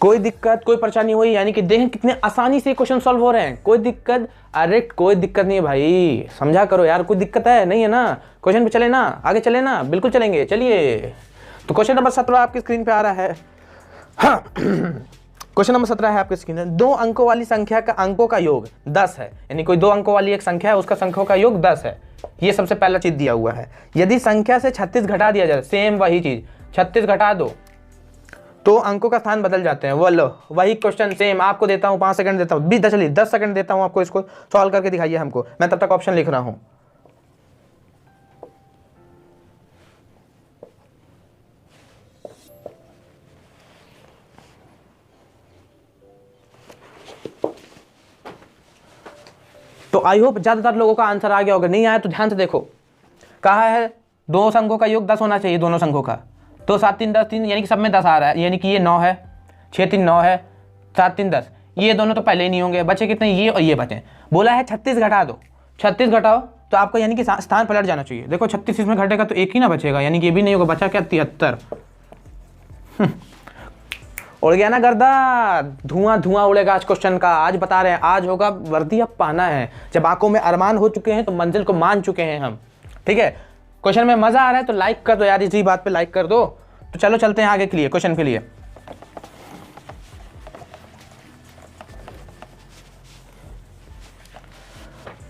कोई दिक्कत कोई परेशानी हुई, यानी कि देखें कितने आसानी से क्वेश्चन सॉल्व हो रहे हैं। कोई दिक्कत, अरे कोई दिक्कत नहीं है भाई, समझा करो यार। कोई दिक्कत है नहीं है ना, क्वेश्चन पे चले ना, आगे चले ना, बिल्कुल चलेंगे। चलिए तो क्वेश्चन नंबर 17 आपकी स्क्रीन पे आ रहा है। हाँ क्वेश्चन नंबर 17 है आपकी स्क्रीन पे। 2 अंकों वाली संख्या का अंकों का योग 10 है, यानी कोई 2 अंकों वाली एक संख्या है, उसका संख्याओं का योग 10 है। ये सबसे पहला चीज दिया हुआ है। यदि संख्या से 36 घटा दिया जाए, सेम वही चीज, 36 घटा दो तो अंकों का स्थान बदल जाते हैं। वो लो वही क्वेश्चन सेम आपको देता हूं, 5 सेकंड देता हूं, 10 सेकंड देता हूं आपको, इसको सॉल्व करके दिखाइए हमको। मैं तब तक ऑप्शन लिख रहा हूं। तो आई होप ज्यादातर लोगों का आंसर आ गया होगा, नहीं आया तो ध्यान से देखो। कहा है 2 अंकों का योग 10 होना चाहिए, दोनों अंकों का। तो 7 3 10 3, यानी कि सब में 10 आ रहा है, यानी कि ये 9 है, 6 3 9 है, 7 3 10, ये दोनों तो पहले ही नहीं होंगे। बचे कितने, ये और ये बचे। बोला है 36 घटा दो, 36 घटाओ तो आपको यानी कि स्थान पलट जाना चाहिए। देखो 36 इसमें घटेगा तो एक ही ना बचेगा, यानी कि ये भी नहीं होगा। बचा क्या, 73। उड़ गया ना गर्दा, धुआं धुआं उड़ेगा आज क्वेश्चन का। आज बता रहे हैं, आज होगा वर्दी अब पाना है। जब आंखों में अरमान हो चुके हैं तो मंजिल को मान चुके हैं हम। ठीक है, क्वेश्चन में मजा आ रहा है तो लाइक कर दो यार, इसी बात पे लाइक कर दो। तो चलो चलते हैं आगे के लिए, क्वेश्चन के लिए।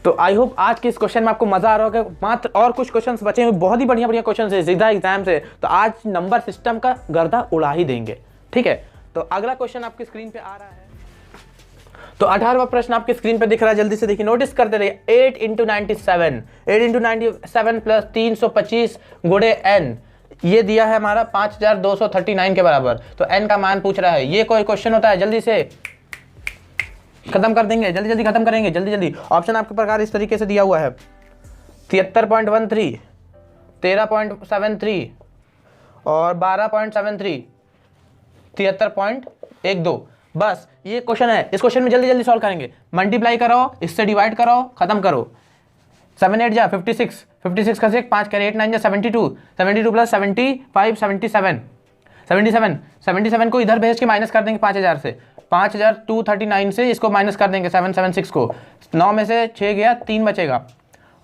तो आई होप आज के इस क्वेश्चन में आपको मजा आ रहा होगा। मात्र और कुछ क्वेश्चंस बचे हुए, बहुत ही बढ़िया बढ़िया क्वेश्चन है सीधा एग्जाम से। तो आज नंबर सिस्टम का गर्दा उड़ा ही देंगे। ठीक है, तो अगला क्वेश्चन आपकी स्क्रीन पे आ रहा है। तो 18वां प्रश्न आपकी स्क्रीन पे दिख रहा है, जल्दी से देखिए, नोटिस करते रहिए। 8 × 97, 8 × 97 प्लस 325 गुणे n, ये दिया है हमारा 5239 के बराबर। तो n का मान पूछ रहा है। ये कोई क्वेश्चन होता है, जल्दी से खत्म कर देंगे, जल्दी जल्दी खत्म करेंगे, जल्दी जल्दी। ऑप्शन आपके प्रकार इस तरीके से दिया हुआ है, 73.13, 13.73 और 12.73, 73.12। बस ये क्वेश्चन है। इस क्वेश्चन में जल्दी जल्दी सॉल्व करेंगे। मल्टीप्लाई कराओ, इससे डिवाइड कराओ, खत्म करो। 7 8 जा 56, 56 का 6, 5 करे 8 9 जा 72, 72 प्लस 75 77, 77, 77 को इधर भेज के माइनस कर देंगे 5000 से, 5239 से इसको माइनस कर देंगे 776 को। 9 में से 6 गया, 3 बचेगा,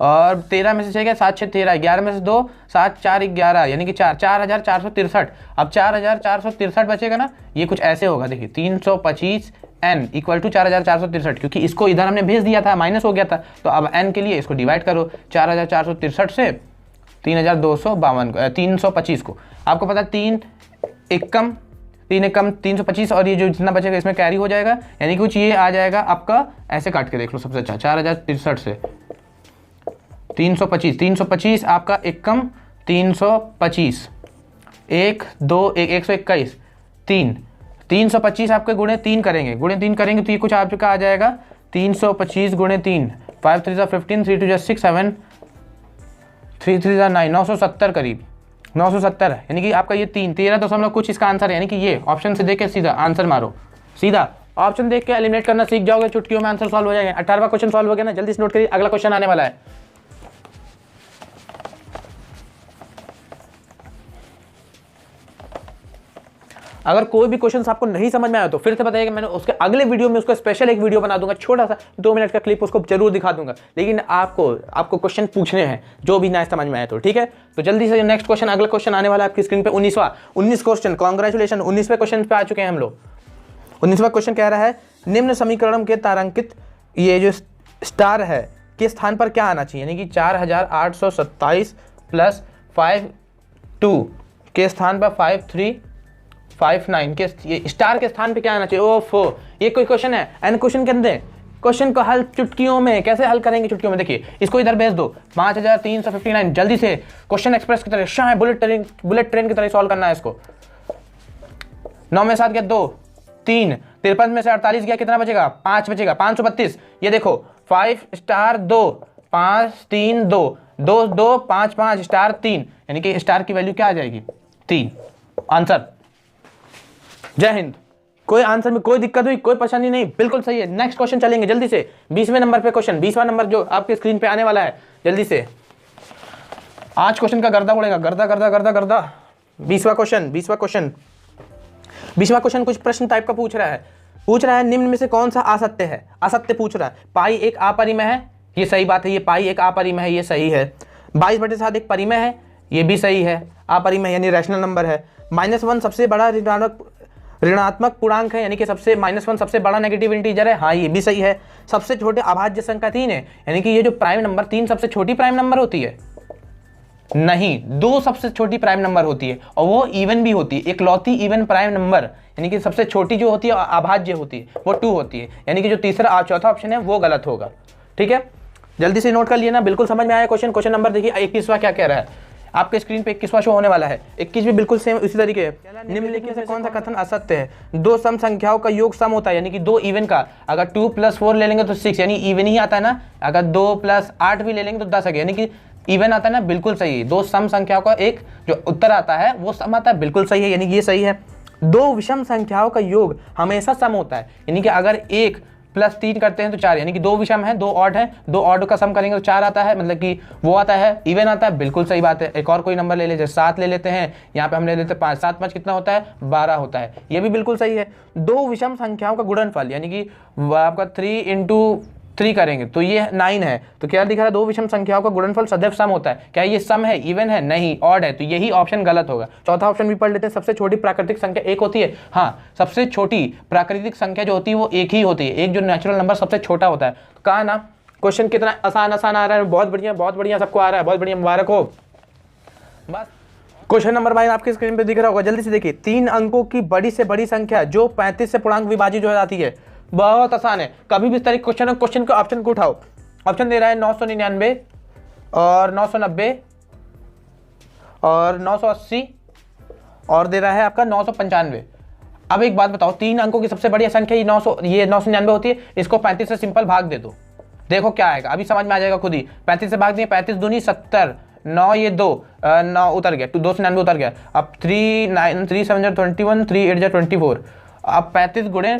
और 13 में से 6 गया, 7 6 13, 11 में से 2, 7 4 11, यानी कि 4463। अब 4463 बचेगा ना, ये कुछ ऐसे होगा। देखिए 325 n इक्वल टू 4463, क्योंकि इसको इधर हमने भेज दिया था, माइनस हो गया था। तो अब n के लिए इसको डिवाइड करो 4463 से 325 को। आपको पता 3 एकम 325, और ये जो जितना बचेगा इसमें कैरी हो जाएगा, यानी कि कुछ ये आ जाएगा आपका। ऐसे काट के देख लो सबसे अच्छा, 4063 से 325, 325 आपका एकम 325, 1 2 1 121, 3 325 आपके गुणे 3 करेंगे, गुणे 3 करेंगे तो ये कुछ आपका आ जाएगा 325 गुणे 3, 5 3 15, 3 2 6 7, 3 3 9, 970 करीब, 970 है। यानी कि आपका ये 13 कुछ इसका आंसर है। यानी कि ये ऑप्शन से देख के सीधा आंसर मारो, सीधा ऑप्शन देख के एलिमिनेट करना सीख जाओगे, चुटकियों में आंसर सॉल्व हो जाएगा। 18वां क्वेश्चन सॉल्व हो गया ना, जल्दी से नोट करिए, अगला क्वेश्चन आने वाला है। अगर कोई भी क्वेश्चन आपको नहीं समझ में आया तो फिर से बताइएगा, मैंने उसके अगले वीडियो में उसको स्पेशल एक वीडियो बना दूंगा, छोटा सा 2 मिनट का क्लिप उसको जरूर दिखा दूंगा। लेकिन आपको क्वेश्चन पूछने हैं जो भी ना समझ में आए तो, ठीक है। तो जल्दी से नेक्स्ट क्वेश्चन, अगला क्वेश्चन आने वाला है आपकी स्क्रीन पे 19 क्वेश्चन। कॉन्ग्रेचुलेशन, 19वें क्वेश्चन पे आ चुके हैं हम लोग। 19वां क्वेश्चन कह रहा है निम्न समीकरण के तारांकित ये जो स्टार है के स्थान पर क्या आना चाहिए, यानी कि 4827 प्लस 52 के स्थान पर 5359 के स्टार के स्थान पे क्या आना चाहिए। ओफो, ये कोई क्वेश्चन है? एन क्वेश्चन के अंदर क्वेश्चन को हल चुटकियों में कैसे हल करेंगे? चुटकियों में देखिए, इसको इधर भेज दो 5359, जल्दी से क्वेश्चन एक्सप्रेस की तरह, शाह बुलेट ट्रेन की तरह सॉल्व करना है इसको। 9 में 7 गया 2, 3, 53 में से 48 गया, कितना बचेगा? 5 बचेगा, 532। ये देखो 5 स्टार 2 5 3 2 2 2 5 5 स्टार 3, यानी कि स्टार की वैल्यू क्या आ जाएगी? 3। आंसर। जय हिंद। कोई आंसर में कोई दिक्कत हुई, कोई परेशानी नहीं, बिल्कुल सही है। नेक्स्ट क्वेश्चन चलेंगे जल्दी से, 20वें नंबर पे क्वेश्चन, 20वां नंबर जो आपके स्क्रीन पे आने वाला है, जल्दी से। आज क्वेश्चन का गर्दा उड़ेगा, गर्दा। 20वां क्वेश्चन कुछ प्रश्न टाइप का पूछ रहा है निम्न में से कौन सा असत्य है? असत्य पूछ रहा है। पाई एक अपरिमेय है, ये सही बात है, ये पाई एक अपरिमेय है, ये सही है। 22/7 एक परिमेय है, ये भी सही है, अपरिमेय यानी रैशनल नंबर है। -1 सबसे बड़ा ऋणात्मक पूर्णांक है, यानी कि -1 सबसे बड़ा नेगेटिव इंटीजर है, हाँ ये भी सही है। सबसे छोटे अभाज्य संख्या 3 है, यानी कि ये जो प्राइम नंबर 3 सबसे छोटी प्राइम नंबर होती है? नहीं, 2 सबसे छोटी प्राइम नंबर होती है, और वो इवन भी होती है, इकलौती इवन प्राइम नंबर, यानी कि सबसे छोटी जो होती है अभाज्य होती है, वो 2 होती है, यानी कि जो तीसरा चौथा ऑप्शन है वो गलत होगा, ठीक है। जल्दी से नोट कर लिए ना, बिल्कुल समझ में आया क्वेश्चन नंबर देखिए 21वां क्या कह रहा है आपके स्क्रीन पे। 21वां शो होने वाला है, 21 भी बिल्कुल सेम इसी तरीके है। निम्नलिखित से कौन सा कथन असत्य है? 2 सम संख्याओं का योग सम होता है, यानी कि 2 इवन का, अगर 2 + 4 ले लेंगे तो 6, यानी इवन ही आता है ना। अगर 2 + 8 भी ले लेंगे तो 10 आ गया, यानी कि इवन आता है ना, बिल्कुल सही है। 2 सम संख्याओं का एक जो उत्तर आता है वो सम आता है, बिल्कुल सही है, यानी कि ये सही है। 2 विषम संख्याओं का योग हमेशा सम होता है, यानी कि अगर 1 + 3 करते हैं तो 4, यानी कि 2 विषम है, 2 ऑड है, 2 ऑड का सम करेंगे तो 4 आता है, मतलब कि वो आता है, इवन आता है, बिल्कुल सही बात है। एक और कोई नंबर ले लीजिए, 7 ले लेते हैं, यहाँ पे हम ले लेते हैं 5, 7 5 कितना होता है? 12 होता है, ये भी बिल्कुल सही है। 2 विषम संख्याओं का गुणनफल, यानी कि आपका 3 × 3 करेंगे तो ये 9 है, तो क्या दिख रहा है? 2 विषम संख्याओं का गुणनफल सदैव सम होता है। क्या ये सम है, इवन है? नहीं, ऑड है, तो यही ऑप्शन गलत होगा। चौथा ऑप्शन भी पढ़ लेते हैं। सबसे छोटी प्राकृतिक संख्या 1 होती है, हाँ सबसे छोटी प्राकृतिक संख्या जो होती है वो 1 ही होती है, एक जो नेचुरल नंबर सबसे छोटा होता है। तो कहा ना, क्वेश्चन कितना आसान आ रहा है, बहुत बढ़िया सबको आ रहा है, बहुत बढ़िया, मुबारक हो। बस क्वेश्चन नंबर 22 आपकी स्क्रीन पे दिख रहा होगा, जल्दी से देखिए। 3 अंकों की बड़ी से बड़ी संख्या जो 35 से पूर्णांक विभाजित हो जाती है, बहुत आसान है। कभी भी इस तरह क्वेश्चन को ऑप्शन को उठाओ, ऑप्शन दे रहा है 999 और 990 और 980 और दे रहा है आपका 995। अब एक बात बताओ, 3 अंकों की सबसे बड़ी संख्या ये 999 होती है, इसको 35 से सिंपल भाग दे दो, देखो क्या आएगा, अभी समझ में आ जाएगा खुद ही। 35 से भाग दिए, 35 दूनी 70, 9 ये 2, 9 उतर गया, 299 उतर गया। अब 3 9 3 7 21, 3 8 24। अब 35 गुणे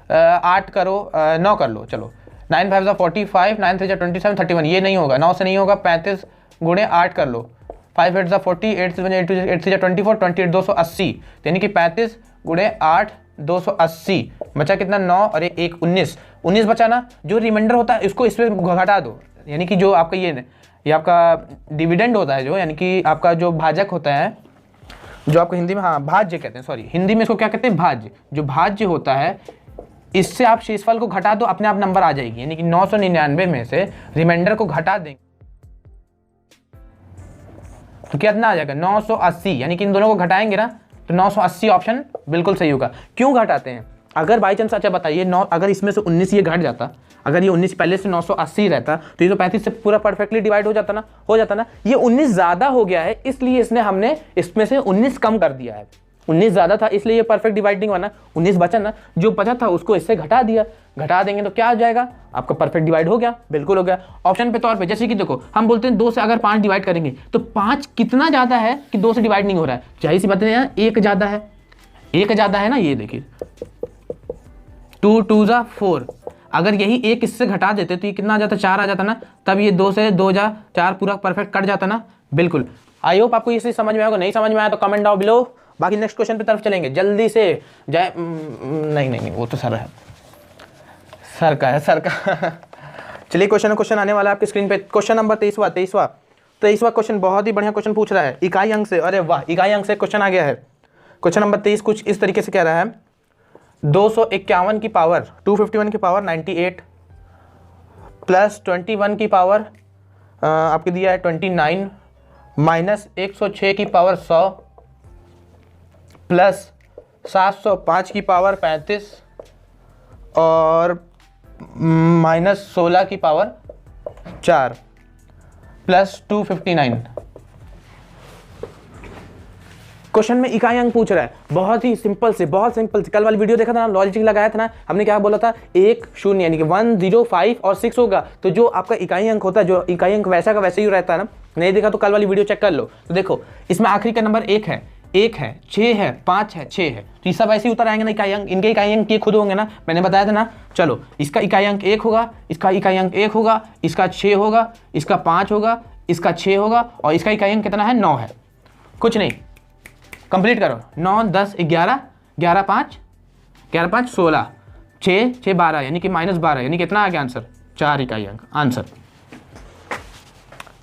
8 करो, 9 कर लो, चलो 9 5 45, 9 3 27, 31, ये नहीं होगा, 9 से नहीं होगा। 35 गुणे 8 कर लो, 5 8 40, 8 7 8 3 24, 28 280, यानी कि 35 गुणे 8 280, बचा कितना? 9 और 1 19 बचा ना। जो रिमाइंडर होता है इसको इसमें घटा दो, यानी कि जो आपका ये आपका डिविडेंड होता है, जो यानी कि आपका जो भाजक होता है, जो आपको हिंदी में हाँ भाज्य कहते हैं, सॉरी हिंदी में इसको क्या कहते हैं? भाज्य। जो भाज्य होता है इससे आप शेषफल को घटा दो, अपने आप नंबर आ जाएगी, यानी कि 999 में से रिमाइंडर को घटा देंगे तो कितना आ जाएगा? 980, यानी कि इन दोनों को घटाएंगे ना तो 980 ऑप्शन बिल्कुल सही होगा। क्यों घटाते हैं? अगर बाई चांस, अच्छा बताइए, अगर इसमें से 19 ये घट जाता, अगर ये 19 पहले से 980 रहता तो ये तो 35 से पूरा परफेक्टली डिवाइड हो जाता ना। ये 19 ज़्यादा हो गया है, इसलिए हमने इसमें से 19 कम कर दिया है। 19 ज़्यादा था इसलिए ये परफेक्ट डिवाइडिंग बना, 19 बचा ना, जो बचा था उसको इससे घटा दिया, घटा देंगे तो क्या आ जाएगा? आपका परफेक्ट डिवाइड हो गया, बिल्कुल हो गया। ऑप्शन पे तौर पे जैसे कि देखो, हम बोलते हैं 2 से अगर 5 डिवाइड करेंगे तो 5 कितना ज़्यादा है कि 2 से डिवाइड नहीं हो रहा है? जाहिर सी बात है, 1 ज़्यादा है, 1 ज़्यादा है ना, ये देखिए 2 2 जा 4, अगर यही 1 इससे घटा देते तो ये कितना आ जाता? 4 आ जाता ना, तब ये 2 से 2 जा 4 पूरा परफेक्ट कट जाता ना, बिल्कुल। आई होप आपको ये समझ में आएगा, नहीं समझ में आया तो कमेंट डाउन बिलो बाकी नेक्स्ट क्वेश्चन पे तरफ चलेंगे जल्दी से। नहीं वो तो सर है, सर का है, सर का चलिए क्वेश्चन आने वाला है आपके स्क्रीन पे। क्वेश्चन नंबर 23वां क्वेश्चन बहुत ही बढ़िया क्वेश्चन पूछ रहा है इकाई अंक से। अरे वाह, इकाई अंक से क्वेश्चन आ गया है। क्वेश्चन नंबर 23 कुछ इस तरीके से कह रहा है 251 की पावर 251 की पावर 98 प्लस 21 की पावर आपके दिया है 29 माइनस 106 की पावर 100 प्लस 705 की पावर 35 और माइनस 16 की पावर 4 प्लस 259। क्वेश्चन में इकाई अंक पूछ रहा है, बहुत सिंपल से कल वाली वीडियो देखा था ना, लॉजिक लगाया था ना, हमने क्या बोला था 1 0 यानी कि 1 0 5 और 6 होगा। तो जो आपका इकाई अंक होता है, जो इकाई अंक वैसा का वैसे ही रहता है ना। नहीं देखा तो कल वाली वीडियो चेक कर लो। तो देखो इसमें आखिरी का नंबर 1 है, 6 है, 5 है, 6 है, तो ये सब ऐसे ही उतर आएंगे ना इकाई अंक। इनके इकाई अंक ये खुद होंगे ना, मैंने बताया था ना। चलो इसका इकाई अंक 1 होगा, इसका इकाई अंक 1 होगा, इसका 6 होगा, इसका 5 होगा, इसका 6 होगा और इसका इकाई अंक कितना है 9 है। कुछ नहीं, कंप्लीट करो। 9 10 11 11 5 16 6 6 12 यानी कि -12 यानी कितना आ गया आंसर 4 इकाई अंक आंसर।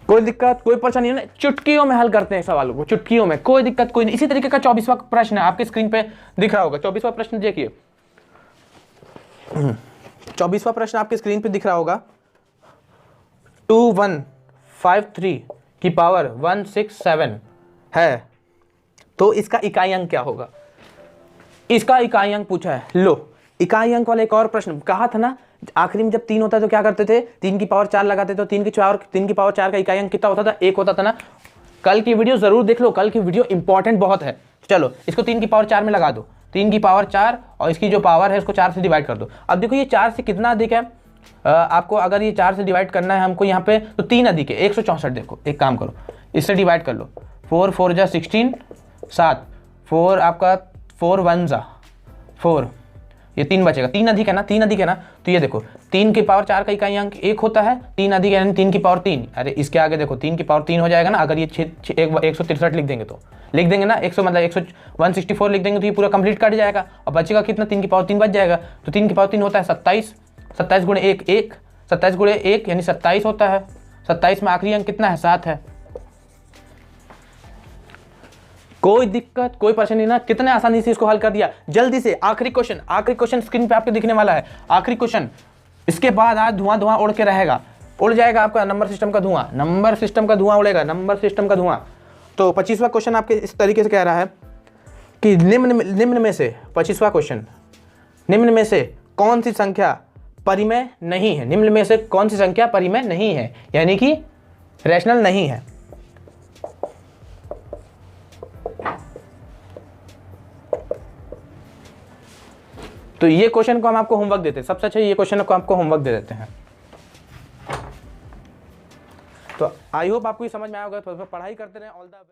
कोई दिक्कत कोई परेशानी नहीं, चुटकियों में हल करते हैं सवालों को, चुटकियों में, कोई दिक्कत कोई नहीं। इसी तरीके का 24वां प्रश्न है आपके स्क्रीन पे दिख रहा होगा। 24वां प्रश्न देखिए, 24वां प्रश्न आपके स्क्रीन पे दिख रहा होगा 2153 की पावर 167 है, तो इसका इकाई अंक क्या होगा? इसका इकाई अंक पूछा है। लो इकाई अंक वाला एक और प्रश्न कहा था ना, आखिरी में जब 3 होता है तो क्या करते थे, 3 की पावर 4 लगाते थे, तो 3 की पावर 4 का इकाई अंक कितना होता था 1 होता था ना। कल की वीडियो जरूर देख लो, कल की वीडियो इंपॉर्टेंट बहुत है। चलो इसको 3 की पावर 4 में लगा दो, 3 की पावर 4 और इसकी जो पावर है उसको 4 से डिवाइड कर दो। अब देखो ये 4 से कितना अधिक है, आपको अगर ये 4 से डिवाइड करना है हमको यहाँ पे, तो 3 अधिक है 164। देखो एक काम करो, इससे डिवाइड कर लो, 4 4 जा 16 7 4 आपका 4 1 जा 4, ये 3 बचेगा, 3 अधिक है ना, 3 अधिक है ना। तो ये देखो 3 की पावर 4 का इकाई अंक 1 होता है, 3 अधिक यानी 3 की पावर 3। अरे इसके आगे देखो 3 की पावर 3 हो जाएगा ना। अगर ये 163 लिख देंगे तो लिख देंगे ना, 100 मतलब 164 लिख देंगे तो ये पूरा कंप्लीट कट जाएगा और बचेगा कितना, 3 की पावर 3 बच जाएगा। तो 3 की पावर 3 होता है 27, 27 गुणे 1 1, 27 गुणे 1 यानी 27 होता है। 27 में आखिरी अंक कितना है 7 है। कोई दिक्कत कोई परेशानी ना, कितने आसानी से इसको हल कर दिया। जल्दी से आखिरी क्वेश्चन स्क्रीन पे आपके दिखने वाला है, आखिरी क्वेश्चन। इसके बाद आज धुआं उड़ के रहेगा, उड़ जाएगा आपका नंबर सिस्टम का धुआं, नंबर सिस्टम का धुआं उड़ेगा, नंबर सिस्टम का धुआं। तो 25वां क्वेश्चन आपके इस तरीके से कह रहा है कि निम्न में से 25वां क्वेश्चन, निम्न में से कौन सी संख्या परिमेय नहीं है, निम्न में से कौन सी संख्या परिमेय नहीं है यानी कि रैशनल नहीं है। तो ये क्वेश्चन को हम आपको होमवर्क देते हैं, सबसे अच्छा ये क्वेश्चन को आपको होमवर्क दे देते हैं। तो आई होप आपको ये समझ में आया होगा, तो पढ़ाई करते रहें। All the